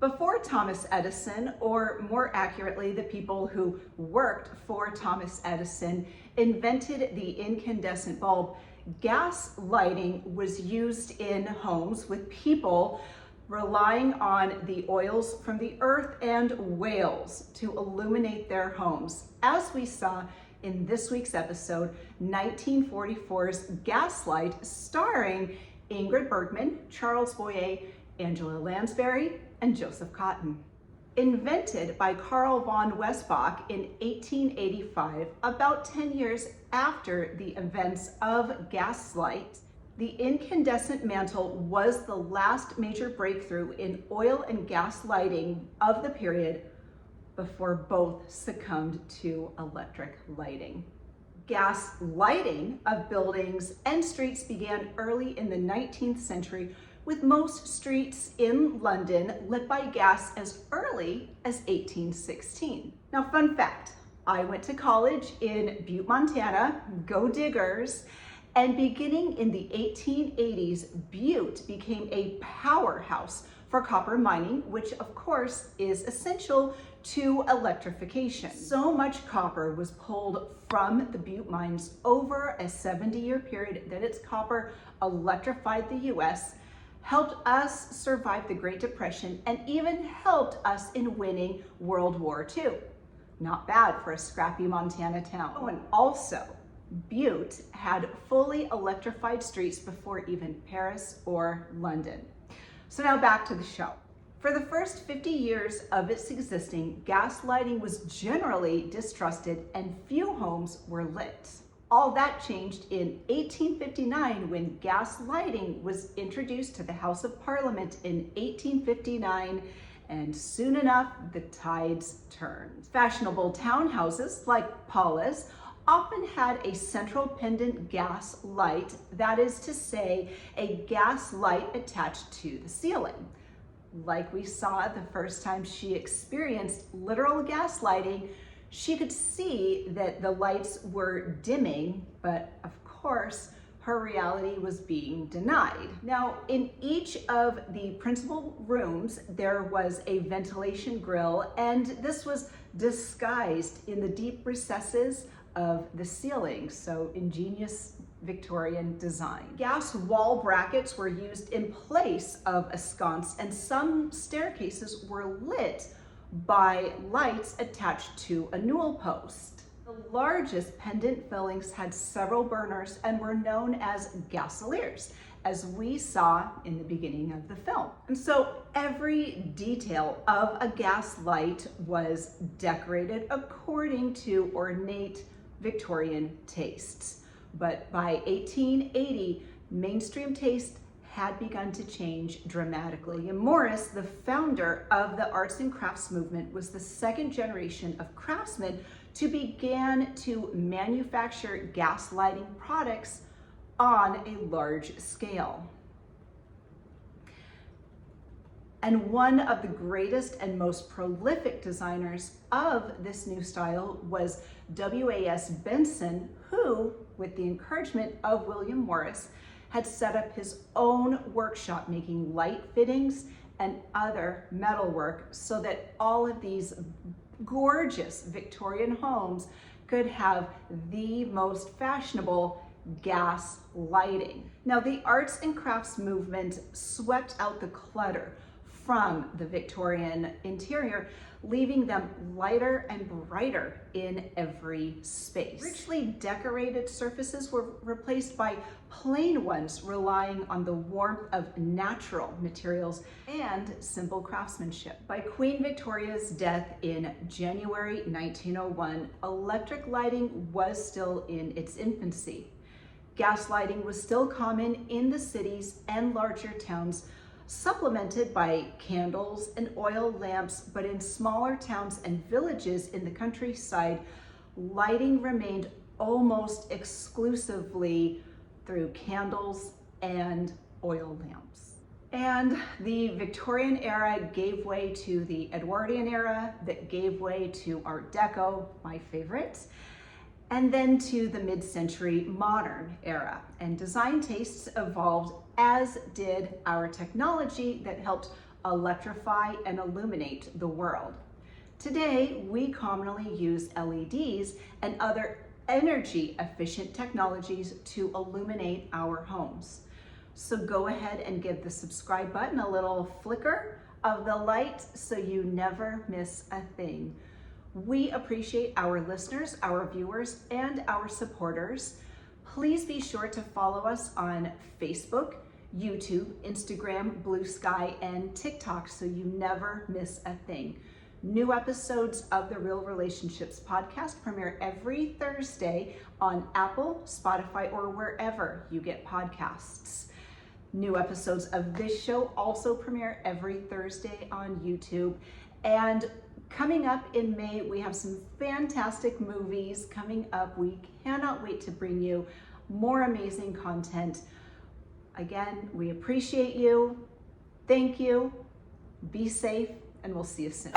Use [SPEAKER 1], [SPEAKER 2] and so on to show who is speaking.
[SPEAKER 1] Before Thomas Edison, or more accurately, the people who worked for Thomas Edison, invented the incandescent bulb, gas lighting was used in homes with people relying on the oils from the earth and whales to illuminate their homes. As we saw in this week's episode, 1944's Gaslight, starring Ingrid Bergman, Charles Boyer, Angela Lansbury, and Joseph Cotten. Invented by Carl von Westbach in 1885, about 10 years after the events of Gaslight, the incandescent mantle was the last major breakthrough in oil and gas lighting of the period before both succumbed to electric lighting. Gas lighting of buildings and streets began early in the 19th century, with most streets in London lit by gas as early as 1816. Now, fun fact, I went to college in Butte, Montana, go Diggers, and beginning in the 1880s, Butte became a powerhouse for copper mining, which of course is essential to electrification. So much copper was pulled from the Butte mines over a 70-year period that its copper electrified the US, helped us survive the Great Depression, and even helped us in winning World War II. Not bad for a scrappy Montana town. Oh, and also, Butte had fully electrified streets before even Paris or London. So now back to the show. For the first 50 years of its existing, gas lighting was generally distrusted and few homes were lit. All that changed in 1859 when gas lighting was introduced to the House of Parliament in 1859, and soon enough, the tides turned. Fashionable townhouses like Paula's often had a central pendant gas light, that is to say, a gas light attached to the ceiling. Like we saw the first time she experienced literal gas lighting, she could see that the lights were dimming, but of course, her reality was being denied. Now, in each of the principal rooms, there was a ventilation grill, and this was disguised in the deep recesses of the ceiling, so ingenious Victorian design. Gas wall brackets were used in place of a sconce, and some staircases were lit by lights attached to a newel post. The largest pendant fillings had several burners and were known as gasoliers, as we saw in the beginning of the film. And so every detail of a gas light was decorated according to ornate Victorian tastes. But by 1880, mainstream taste had begun to change dramatically. William Morris, the founder of the arts and crafts movement, was the second generation of craftsmen to begin to manufacture gas lighting products on a large scale. And one of the greatest and most prolific designers of this new style was W.A.S. Benson, who, with the encouragement of William Morris, had set up his own workshop making light fittings and other metalwork so that all of these gorgeous Victorian homes could have the most fashionable gas lighting. Now, the arts and crafts movement swept out the clutter from the Victorian interior, leaving them lighter and brighter in every space. Richly decorated surfaces were replaced by plain ones, relying on the warmth of natural materials and simple craftsmanship. By Queen Victoria's death in January 1901, electric lighting was still in its infancy. Gas lighting was still common in the cities and larger towns, supplemented by candles and oil lamps, but in smaller towns and villages in the countryside, lighting remained almost exclusively through candles and oil lamps. And the Victorian era gave way to the Edwardian era, that gave way to Art Deco, my favorite, and then to the mid-century modern era. And design tastes evolved, as did our technology that helped electrify and illuminate the world. Today, we commonly use LEDs and other energy efficient technologies to illuminate our homes. So go ahead and give the subscribe button a little flicker of the light so you never miss a thing. We appreciate our listeners, our viewers, and our supporters. Please be sure to follow us on Facebook, YouTube, Instagram, Blue Sky, and TikTok so you never miss a thing. New episodes of the Real Relationships podcast premiere every Thursday on Apple, Spotify, or wherever you get podcasts. New episodes of this show also premiere every Thursday on YouTube. And coming up in May, we have some fantastic movies coming up. We cannot wait to bring you more amazing content. Again, we appreciate you. Thank you. Be safe, and we'll see you soon.